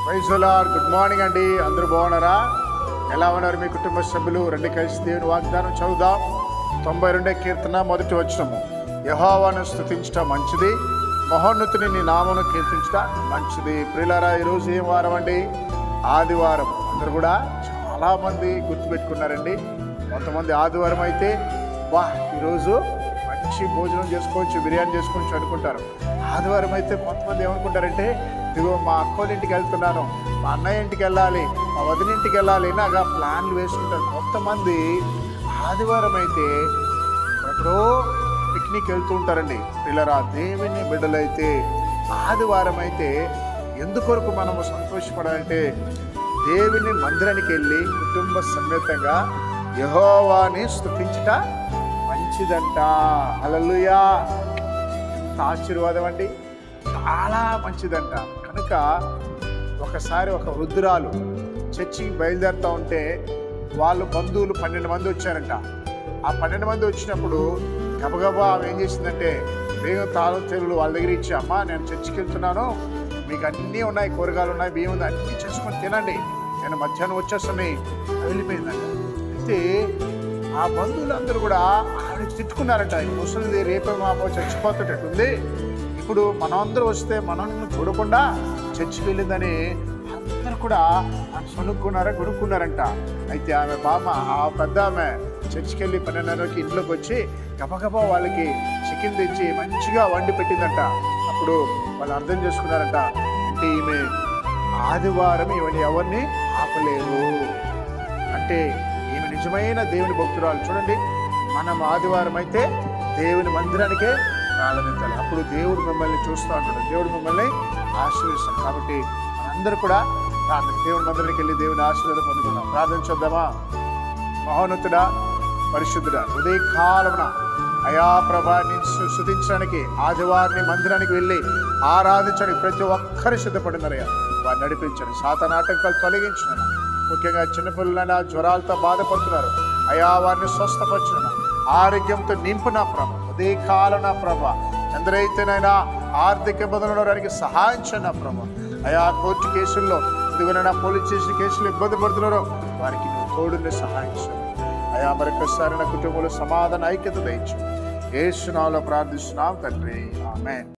Praise the lord. Good morning అండి. అందరూ బాగున్నారా? ఎలా ఉన్నారు మీ కుటుంబ సభ్యులు? రండి కలిసి దేవుని వాగ్దానం చదువుదాం. 92వ కీర్తన మొదటి వచనము. యెహోవాను స్తుతించట మంచిది, మహోన్నతుని నీ నామమును కీర్తించట మంచిది. ప్రియులారా, ఈరోజు ఏం వారం అండి? ఆదివారం. అందరూ కూడా చాలామంది గుర్తుపెట్టుకున్నారండి. కొంతమంది ఆదివారం అయితే ఈరోజు మంచి భోజనం చేసుకోవచ్చు, బిర్యానీ చేసుకోవచ్చు అనుకుంటారు. ఆదివారం అయితే కొంతమంది ఏమనుకుంటారంటే, ఇదిగో మా అక్కోళ్ళ ఇంటికి వెళ్తున్నాను, మా అన్నయ్య ఇంటికి వెళ్ళాలి, మా వదిన ఇంటికి వెళ్ళాలి, ఇలాగా ప్లాన్లు వేసుకుంటారు. కొంతమంది ఆదివారం అయితే ఎక్కడో పిక్నిక్ వెళ్తూ ఉంటారండి. పిల్లరా, దేవుని బిడ్డలైతే ఆదివారం అయితే ఎందుకొరకు మనము సంతోషపడాలంటే, దేవుని మందిరానికి వెళ్ళి కుటుంబ సమేతంగా యెహోవాని స్తుతించుట మంచిదంట. హల్లెలూయా! ఆశీర్వాదం అండి, చాలా మంచిదంట. కనుక ఒకసారి ఒక వృద్ధురాలు చర్చికి బయలుదేరుతూ ఉంటే వాళ్ళు బంధువులు 12 మంది వచ్చారంట. ఆ 12 మంది వచ్చినప్పుడు గబగబా ఆమె ఏం చేసిందంటే, బియ్యం తాళం చెరువులు వాళ్ళ దగ్గర ఇచ్చి, అమ్మా నేను చర్చికి వెళ్తున్నాను, మీకు అన్నీ ఉన్నాయి, కూరగాయలు ఉన్నాయి, బియ్యం ఉంది, అన్నీ చేసుకొని తినండి, నేను మధ్యాహ్నం వచ్చేస్తాను వెళ్ళిపోయిందంట. అయితే ఆ బంధువులందరూ కూడా ఆవిడ తిట్టుకున్నారంట. ముసలిది రేపే మాపో చచ్చిపోతున్నట్టుంది, ఇప్పుడు మనందరూ వస్తే మనల్ని చూడకుండా చర్చికి వెళ్ళిందని అందరూ కూడా కొనుక్కున్నారంట. అయితే ఆమె బామ్మ, ఆ పెద్ద ఆమె చర్చికి వెళ్ళి 12:30కి ఇంట్లోకి వచ్చి గబగబా వాళ్ళకి చికెన్ తెచ్చి మంచిగా వండి పెట్టిందంట. అప్పుడు వాళ్ళు అర్థం చేసుకున్నారంట, అంటే ఈమె ఆదివారం ఈమెను ఎవరిని ఆపలేదు, అంటే ఈమె నిజమైన దేవుని భక్తురాలు. చూడండి, మనం ఆదివారం అయితే దేవుని మందిరానికే ప్రారంభించాలి. అప్పుడు దేవుడు మిమ్మల్ని చూస్తూ ఉంటాడు, దేవుడు మిమ్మల్ని ఆశీర్వదిస్తాడు. కాబట్టి మనందరూ కూడా దేవుని మందిరానికి వెళ్ళి దేవుని ఆశీర్వాదం పొందుకుందాం. ప్రార్థన చేద్దామా? మహోన్నతుడా, పరిశుద్ధుడా, ఉదయకాలమున అయా ప్రభా నిన్ను స్తుతించడానికి ఆదివారిని మందిరానికి వెళ్ళి ఆరాధించడానికి ప్రతి ఒక్కరు సిద్ధపడినారయ్యా. వారిని నడిపించండి, సాతాను ఆటంకాలు తొలగించిన, ముఖ్యంగా చిన్నపిల్లలైనా జ్వరాలతో బాధపడుతున్నారు అయా, వారిని స్వస్థపరచున, ఆరోగ్యంతో నింపున ప్రభ. ఉదయకాలన ప్రభ, ఎందరైతేనైనా ఆర్థిక ఇబ్బందులు ఉండడానికి సహాయం చేయన ప్రభ. అయా, కోర్టు కేసుల్లో ఇదిగోనైనా పోలీస్ స్టేషన్ కేసులు ఇబ్బంది పడుతున్నారో వారికి నువ్వు తోడుని సహాయం చేయ అయా. మరొకసారి నా కుటుంబంలో సమాధాన ఐక్యత దయచు. యేసు నామములో ప్రార్థిస్తున్నాం తండ్రి, ఆమేన్.